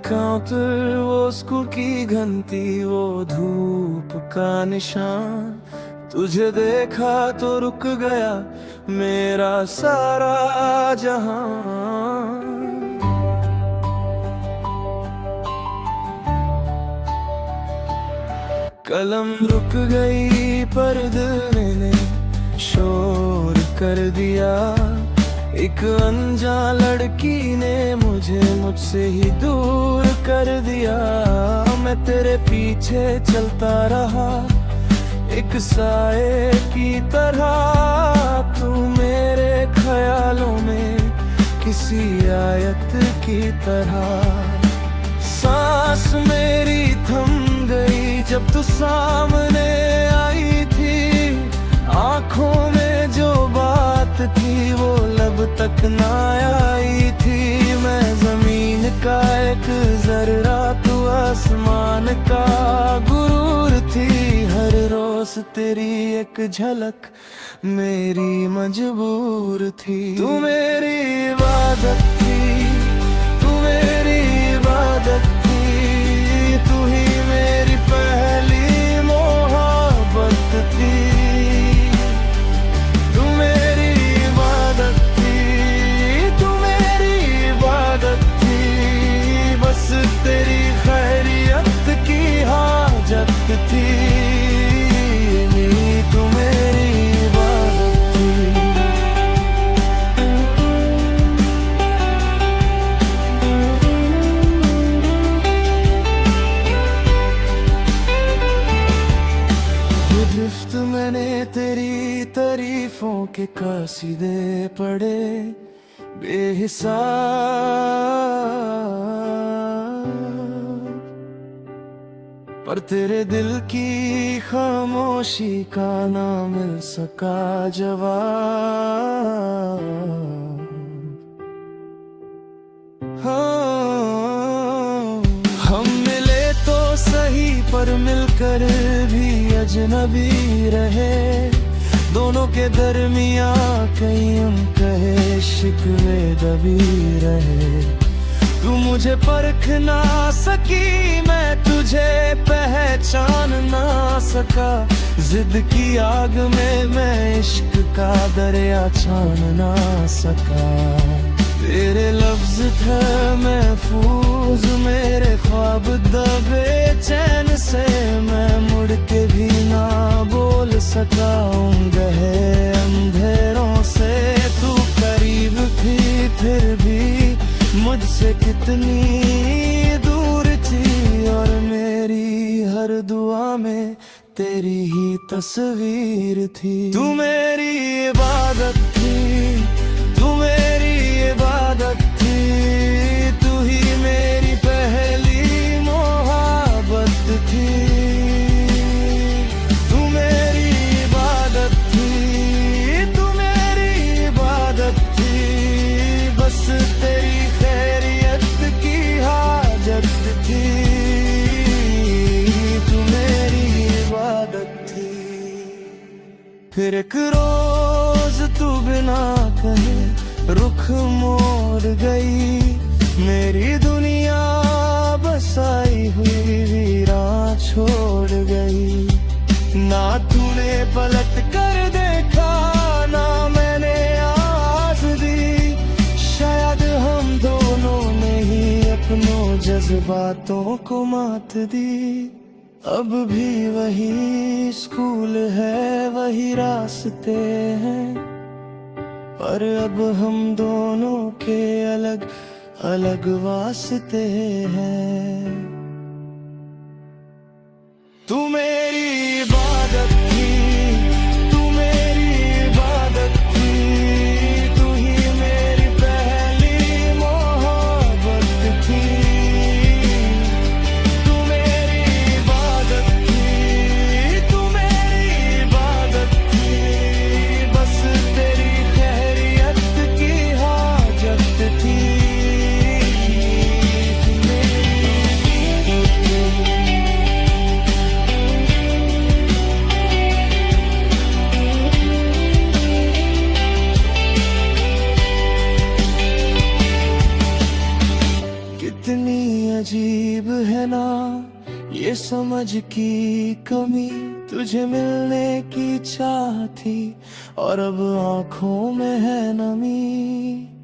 Counter, वो school की घंटी, वो धूप का निशान। तुझे देखा तो रुक गया मेरा सारा जहां। कलम रुक गई पर दिल ने शोर कर दिया। एक अनजान लड़की ने मुझे मुझसे ही दूर कर दिया। मैं तेरे पीछे चलता रहा एक साए की तरह, तू मेरे ख्यालों में किसी आयत की तरह। सांस मेरी थम गई जब तू सामने आई थी। आंखों में जो बात थी वो लब तक ना आई थी। मैं जमीन का एक जर्रा, तू आसमान का गुरूर थी। हर रोज तेरी एक झलक मेरी मजबूर थी। तू मेरी इबादत थी, तू मेरी इबादत थी। तू ही मेरी पहली मोहब्बत थी। तू मेरी इबादत थी, तू मेरी इबादत थी। बस तेरी खैरियत की हाजत थी। तू मेरी इबादत थी। गिरफ्त मैंने तेरी तारीफों के कासीदे पढ़े बेहिसाब, पर तेरे दिल की खामोशी का ना मिल सका जवाब। हाँ, हम मिले तो सही पर मिलकर भी अजनबी रहे। दोनों के दरमिया कहीं हम कहे शिकवे दबी रहे। तू मुझे परख ना सकी, मैं तुझे पहचान ना सका। जिद की आग में मैं इश्क का दरिया छान ना सका। तेरे लफ्ज थे महफूज मेरे ख्वाब दबे चैन से। मैं मुड़ के भी ना बोल सका उन गहरे अंधेरों से। तू करीब थी फिर भी मुझसे कितनी दूर थी। और मेरी हर दुआ में तेरी ही तस्वीर थी। तू मेरी इबादत थी, तू मेरी इबादत थी। तू ही मेरी पहली मोहब्बत थी। तू मेरी इबादत थी, तू मेरी इबादत थी। बस तेरी खैरियत की हाजत थी। तू मेरी इबादत थी। फिर एक रोज तू बिना कहे रुख मोड़ गई। मेरी दुनिया बसाई हुई वीरा छोड़ गई। ना तूने पलट कर देखा ना मैंने आवाज दी। शायद हम दोनों ने ही अपनों जज्बातों को मात दी। अब भी वही स्कूल है, वही रास्ते हैं, पर अब हम दोनों के अलग अलग वास्ते हैं। तू मेरी इबादत थी, तू मेरी इबादत थी। तू ही मेरी पहली मोहब्बत थी। तू मेरी इबादत थी, तू मेरी इबादत थी। बस तेरी खैरियत की हाजत थी। तू मेरी कहना ये समझ की कमी, तुझे मिलने की चाह थी और अब आंखों में है नमी।